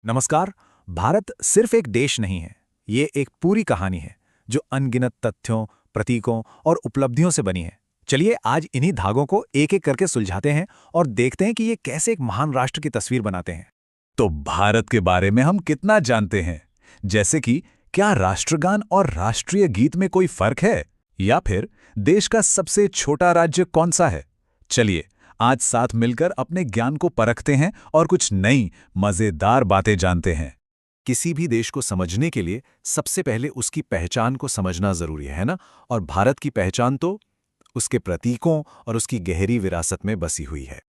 नमस्कार। भारत सिर्फ एक देश नहीं है, ये एक पूरी कहानी है जो अनगिनत तथ्यों, प्रतीकों और उपलब्धियों से बनी है। चलिए आज इन्हीं धागों को एक एक करके सुलझाते हैं और देखते हैं कि ये कैसे एक महान राष्ट्र की तस्वीर बनाते हैं। तो भारत के बारे में हम कितना जानते हैं? जैसे कि क्या राष्ट्रगान और राष्ट्रीय गीत में कोई फर्क है? या फिर देश का सबसे छोटा राज्य कौन सा है? चलिए आज साथ मिलकर अपने ज्ञान को परखते हैं और कुछ नई मजेदार बातें जानते हैं। किसी भी देश को समझने के लिए सबसे पहले उसकी पहचान को समझना जरूरी है ना? और भारत की पहचान तो उसके प्रतीकों और उसकी गहरी विरासत में बसी हुई है।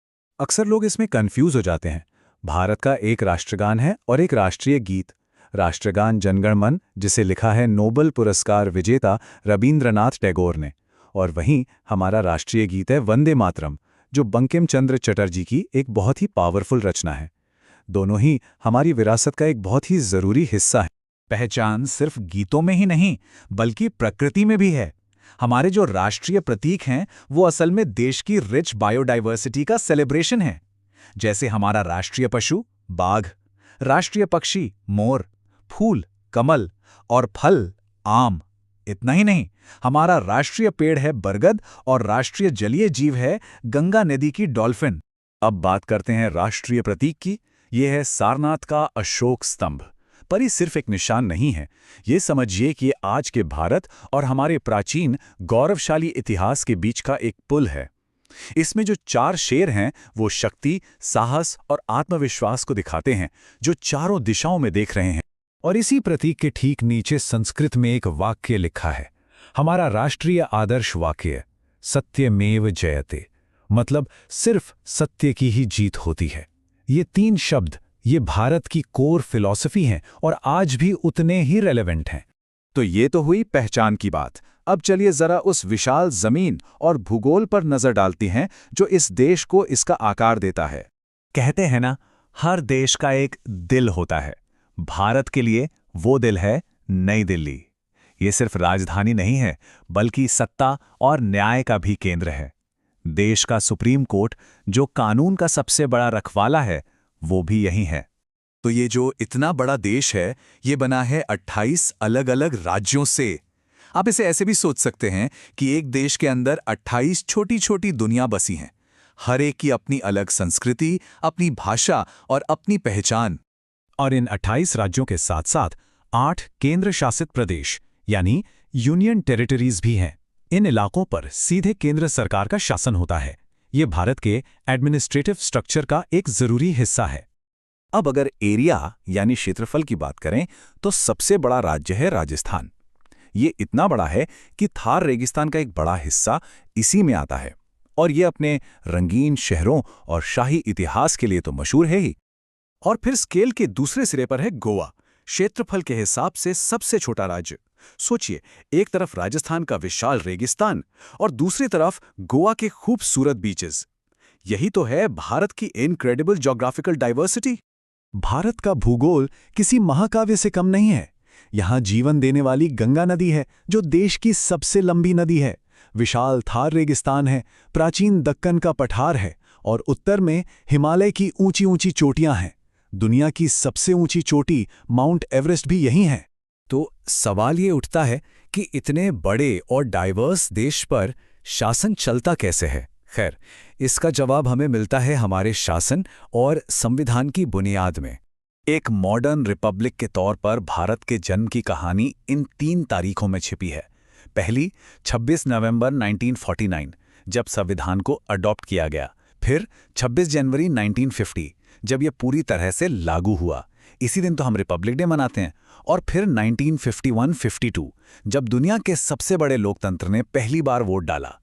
अक्सर लोग इसमें कंफ्यूज हो जाते हैं। भारत का एक राष्ट्रगान है और एक राष्ट्रीय गीत। राष्ट्रगान जनगण मन, जिसे लिखा है नोबेल पुरस्कार विजेता रवींद्रनाथ टैगोर ने, और वहीं हमारा राष्ट्रीय गीत है वंदे मातरम, जो बंकिम चंद्र चटर्जी की एक बहुत ही पावरफुल रचना है। दोनों ही हमारी विरासत का एक बहुत ही जरूरी हिस्सा है। पहचान सिर्फ गीतों में ही नहीं, बल्कि प्रकृति में भी है। हमारे जो राष्ट्रीय प्रतीक हैं, वो असल में देश की रिच बायोडाइवर्सिटी का सेलिब्रेशन है। जैसे हमारा राष्ट्रीय पशु बाघ, राष्ट्रीय पक्षी मोर, फूल कमल और फल आम। इतना ही नहीं, हमारा राष्ट्रीय पेड़ है बरगद और राष्ट्रीय जलीय जीव है गंगा नदी की डॉल्फिन। अब बात करते हैं राष्ट्रीय प्रतीक की। ये है सारनाथ का अशोक स्तंभ। पर ये सिर्फ एक निशान नहीं है। ये समझिए कि ये आज के भारत और हमारे प्राचीन गौरवशाली इतिहास के बीच का एक पुल है। इसमें जो 4 शेर हैं, वो शक्ति, साहस और आत्मविश्वास को दिखाते हैं, जो चारों दिशाओं में देख रहे हैं। और इसी प्रतीक के ठीक नीचे संस्कृत में एक वाक्य लिखा है, हमारा राष्ट्रीय आदर्श वाक्य, सत्यमेव जयते, मतलब सिर्फ सत्य की ही जीत होती है। ये 3 शब्द, ये भारत की कोर फिलॉसफी हैं और आज भी उतने ही रेलेवेंट हैं। तो ये तो हुई पहचान की बात। अब चलिए जरा उस विशाल जमीन और भूगोल पर नजर डालती हैं जो इस देश को इसका आकार देता है। कहते हैं ना, हर देश का एक दिल होता है। भारत के लिए वो दिल है नई दिल्ली। ये सिर्फ राजधानी नहीं है, बल्कि सत्ता और न्याय का भी केंद्र है। देश का सुप्रीम कोर्ट, जो कानून का सबसे बड़ा रखवाला है, वो भी यही है। तो ये जो इतना बड़ा देश है, ये बना है 28 अलग-अलग राज्यों से। आप इसे ऐसे भी सोच सकते हैं कि एक देश के अंदर 28 छोटी-छोटी दुनिया बसी हैं। हर एक की अपनी अलग संस्कृति, अपनी भाषा और अपनी पहचान। और इन 28 राज्यों के साथ-साथ 8 केंद्र शासित प्रदेश यानी यूनियन टेरिटरीज भी हैं। इन इलाकों पर सीधे केंद्र सरकार का शासन होता है। ये भारत के एडमिनिस्ट्रेटिव स्ट्रक्चर का एक जरूरी हिस्सा है। अब अगर एरिया यानी क्षेत्रफल की बात करें, तो सबसे बड़ा राज्य है राजस्थान। ये इतना बड़ा है कि थार रेगिस्तान का एक बड़ा हिस्सा इसी में आता है। और ये अपने रंगीन शहरों और शाही इतिहास के लिए तो मशहूर है ही। और फिर स्केल के दूसरे सिरे पर है गोवा, क्षेत्रफल के हिसाब से सबसे छोटा राज्य। सोचिए, एक तरफ राजस्थान का विशाल रेगिस्तान और दूसरी तरफ गोवा के खूबसूरत बीचेस। यही तो है भारत की इनक्रेडिबल ज्योग्राफिकल डाइवर्सिटी। भारत का भूगोल किसी महाकाव्य से कम नहीं है। यहाँ जीवन देने वाली गंगा नदी है, जो देश की सबसे लंबी नदी है। विशाल थार रेगिस्तान है, प्राचीन दक्कन का पठार है और उत्तर में हिमालय की ऊंची ऊंची चोटियां हैं। दुनिया की सबसे ऊंची चोटी माउंट एवरेस्ट भी यहीं है। तो सवाल ये उठता है कि इतने बड़े और डाइवर्स देश पर शासन चलता कैसे है? खैर, इसका जवाब हमें मिलता है हमारे शासन और संविधान की बुनियाद में। एक मॉडर्न रिपब्लिक के तौर पर भारत के जन्म की कहानी इन 3 तारीखों में छिपी है। पहली 26 नवंबर 1949, जब संविधान को अडॉप्ट किया गया। फिर 26 जनवरी 1950, जब यह पूरी तरह से लागू हुआ। इसी दिन तो हम रिपब्लिक डे मनाते हैं। और फिर 1951-52, जब दुनिया के सबसे बड़े लोकतंत्र ने पहली बार वोट डाला।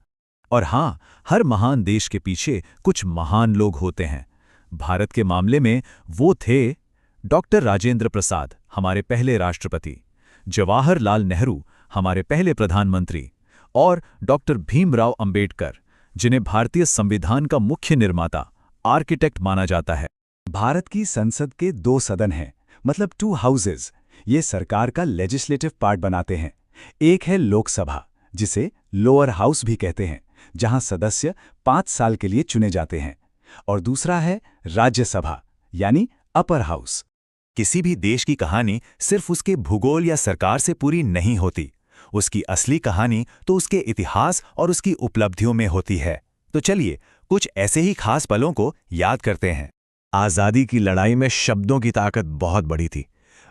और हाँ, हर महान देश के पीछे कुछ महान लोग होते हैं। भारत के मामले में वो थे डॉक्टर राजेंद्र प्रसाद, हमारे पहले राष्ट्रपति, जवाहरलाल नेहरू, हमारे पहले प्रधानमंत्री, और डॉक्टर भीमराव अंबेडकर, जिन्हें भारतीय संविधान का मुख्य निर्माता, आर्किटेक्ट माना जाता है। भारत की संसद के 2 सदन हैं, मतलब 2 हाउसेज। ये सरकार का लेजिस्लेटिव पार्ट बनाते हैं। एक है लोकसभा, जिसे लोअर हाउस भी कहते हैं, जहां सदस्य 5 साल के लिए चुने जाते हैं। और दूसरा है राज्यसभा, यानी अपर हाउस। किसी भी देश की कहानी सिर्फ उसके भूगोल या सरकार से पूरी नहीं होती। उसकी असली कहानी तो उसके इतिहास और उसकी उपलब्धियों में होती है। तो चलिए कुछ ऐसे ही खास पलों को याद करते हैं। आज़ादी की लड़ाई में शब्दों की ताकत बहुत बड़ी थी।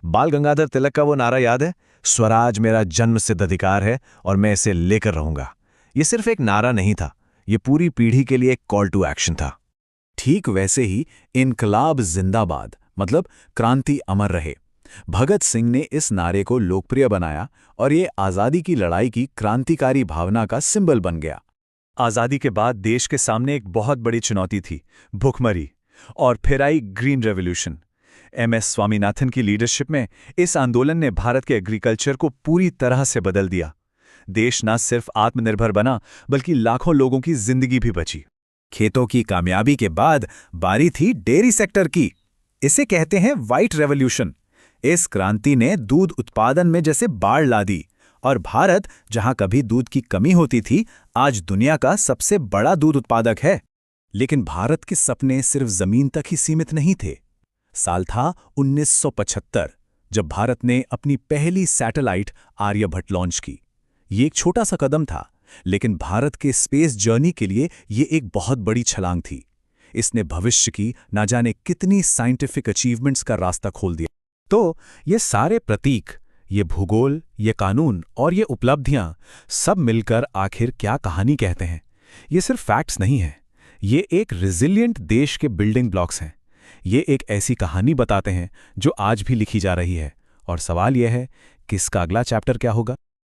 बाल गंगाधर तिलक का वो नारा याद है, स्वराज मेरा जन्मसिद्ध अधिकार है और मैं इसे लेकर रहूंगा। ये सिर्फ एक नारा नहीं था, ये पूरी पीढ़ी के लिए एक कॉल टू एक्शन था। ठीक वैसे ही इनकलाब जिंदाबाद मतलब क्रांति अमर रहे। भगत सिंह ने इस नारे को लोकप्रिय बनाया और ये आज़ादी की लड़ाई की क्रांतिकारी भावना का सिंबल बन गया। आज़ादी के बाद देश के सामने एक बहुत बड़ी चुनौती थी, भुखमरी। और फिर आई ग्रीन रेवोल्यूशन। एमएस स्वामीनाथन की लीडरशिप में इस आंदोलन ने भारत के एग्रीकल्चर को पूरी तरह से बदल दिया। देश न सिर्फ आत्मनिर्भर बना बल्कि लाखों लोगों की जिंदगी भी बची। खेतों की कामयाबी के बाद बारी थी डेयरी सेक्टर की। इसे कहते हैं व्हाइट रेवोल्यूशन। इस क्रांति ने दूध उत्पादन में जैसे बाढ़ ला दी और भारत, जहां कभी दूध की कमी होती थी, आज दुनिया का सबसे बड़ा दूध उत्पादक है। लेकिन भारत के सपने सिर्फ जमीन तक ही सीमित नहीं थे। साल था 1975, जब भारत ने अपनी पहली सैटेलाइट आर्यभट्ट लॉन्च की। ये एक छोटा सा कदम था, लेकिन भारत के स्पेस जर्नी के लिए ये एक बहुत बड़ी छलांग थी। इसने भविष्य की ना जाने कितनी साइंटिफिक अचीवमेंट्स का रास्ता खोल दिया। तो ये सारे प्रतीक, ये भूगोल, ये कानून और ये उपलब्धियां सब मिलकर आखिर क्या कहानी कहते हैं? ये सिर्फ फैक्ट्स नहीं हैं, ये एक रिजिलियंट देश के बिल्डिंग ब्लॉक्स हैं। ये एक ऐसी कहानी बताते हैं जो आज भी लिखी जा रही है। और सवाल यह है कि इसका अगला चैप्टर क्या होगा?